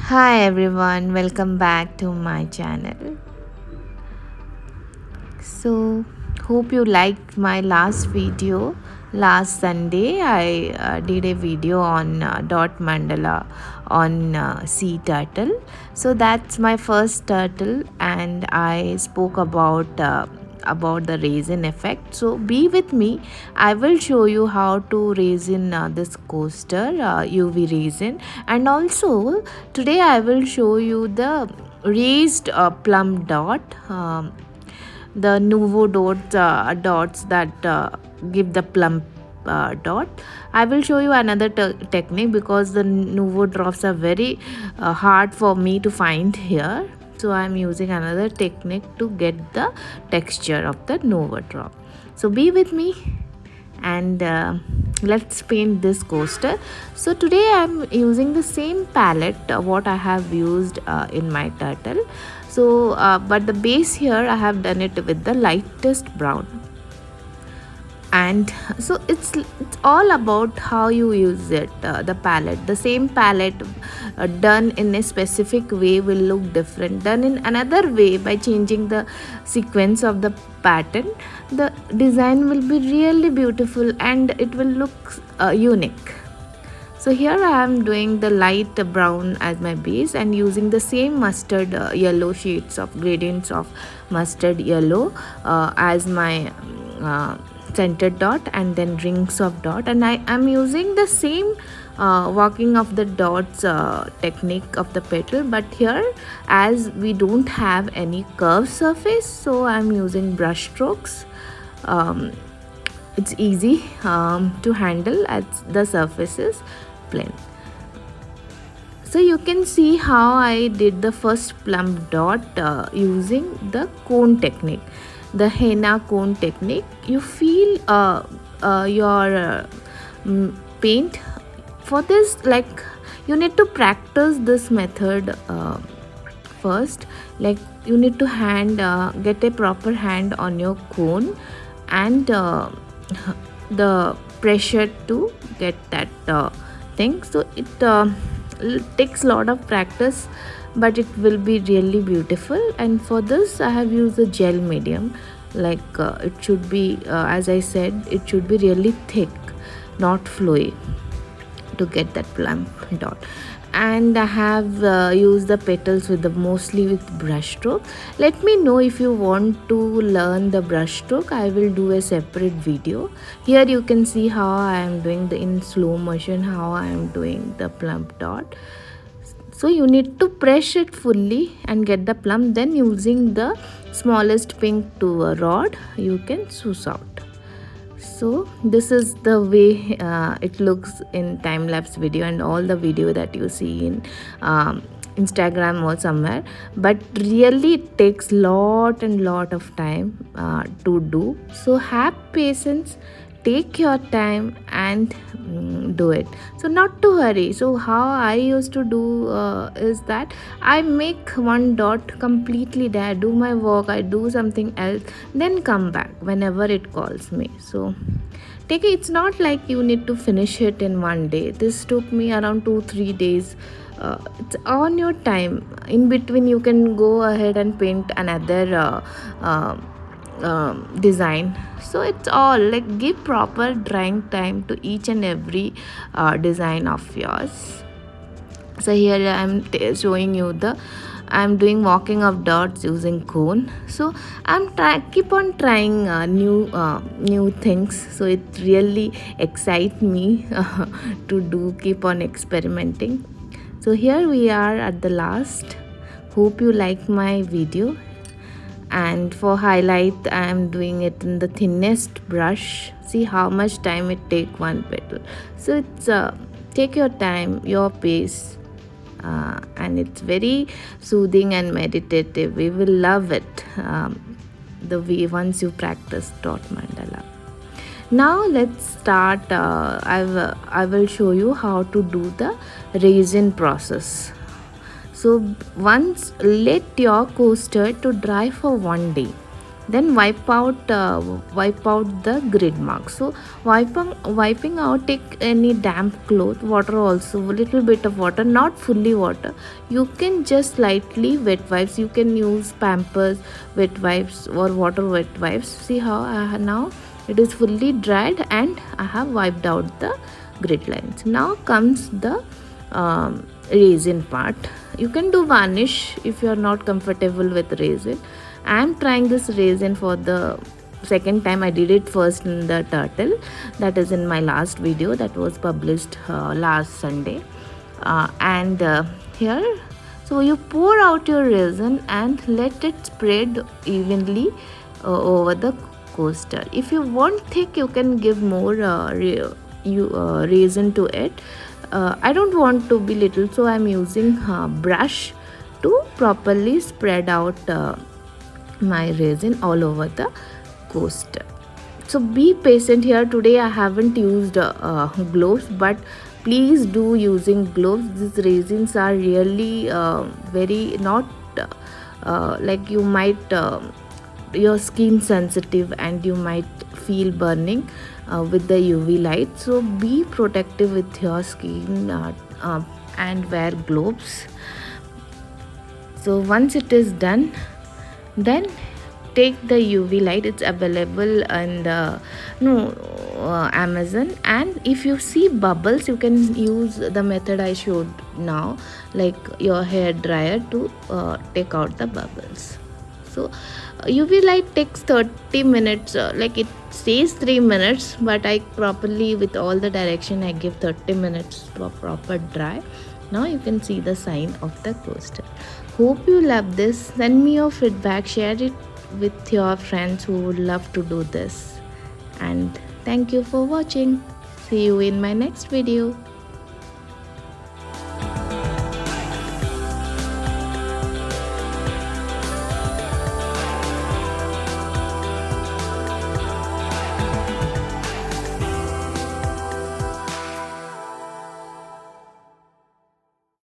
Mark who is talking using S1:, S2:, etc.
S1: Hi everyone, welcome back to my channel. So, hope you liked my last video. Last Sunday, I did a video on dot mandala on sea turtle. So that's my first turtle, and I spoke about the resin effect. So be with me. I will show you how to resin this coaster UV resin, and also today I will show you the raised plum dot. The Nuvo dots that give the plump dot. I will show you another technique because the Nuvo drops are very hard for me to find here. So I am using another technique to get the texture of the Nuvo drop. So be with me and let's paint this coaster. So today I'm using the same palette what I have used in my turtle. So but the base here I have done it with the lightest brown, and so it's all about how you use it. The palette, the same palette done in a specific way will look different. Done in another way, by changing the sequence of the pattern, the design will be really beautiful and it will look unique. So here I am doing the light brown as my base and using the same mustard yellow shades of gradients of mustard yellow as my center dot, and then rings of dot, and I am using the same walking of the dots technique of the petal, but here as we don't have any curved surface, so I am using brush strokes. It's easy to handle as the surface is plain. So you can see how I did the first plump dot using the cone technique, the henna cone technique. You feel your paint. For this, like, you need to practice this method first. Like, you need to get a proper hand on your cone and the pressure to get that thing. So it takes a lot of practice, but it will be really beautiful. And for this I have used a gel medium. Like it should be as I said, it should be really thick, not flowy, to get that plump dot. And I have used the petals with mostly with brush stroke. Let me know if you want to learn the brush stroke. I will do a separate video. Here you can see how I am doing in slow motion, how I am doing the plump dot. So you need to press it fully and get the plump. Then using the smallest pink to a rod, you can swoosh out. So this is the way it looks in time-lapse video and all the video that you see in Instagram or somewhere. But really it takes lot of time to do. So have patience, take your time and do it. So not to hurry. So how I used to do is that I make one dot completely there, do my work, I do something else, then come back whenever it calls me. So take it. It's not like you need to finish it in one day. This took me around 2-3 days. It's on your time. In between you can go ahead and paint another design. So it's all like, give proper drying time to each and every design of yours. So here I'm showing you I'm doing walking of dots using cone. So I'm keep on trying new things. So it really excites me to keep on experimenting. So here we are at the last. Hope you like my video. And for highlight I am doing it in the thinnest brush. See how much time it take one petal. So it's take your time, your pace, and it's very soothing and meditative. We will love it the way once you practice dot mandala. Now let's start. I will show you how to do the resin process. So once let your coaster to dry for one day. then wipe out the grid mark. So wiping out, take any damp cloth, water also, a little bit of water, not fully water. You can just lightly wet wipes, you can use Pampers wet wipes or water wet wipes. See how now it is fully dried and I have wiped out the grid lines. Now comes the resin part. You can do varnish if you are not comfortable with resin. I am trying this resin for the second time. I did it first in the turtle, that is in my last video that was published last Sunday. And here, so you pour out your resin and let it spread evenly over the coaster. If you want thick, you can give more resin to it. I don't want to be little, so I'm using brush to properly spread out my resin all over the coaster. So be patient here. Today I haven't used gloves, but please do using gloves. These resins are really very not like you might your skin sensitive and you might feel burning with the UV light. So be protective with your skin and wear gloves. So once it is done, then take the UV light. It's available in the Amazon, and if you see bubbles, you can use the method I showed now, like your hair dryer, to take out the bubbles. So UV light takes 30 minutes, like it says 3 minutes, but I properly, with all the direction, I give 30 minutes for proper dry. Now you can see the sign of the coaster. Hope you love this. Send me your feedback, share it with your friends who would love to do this, and thank you for watching. See you in my next video.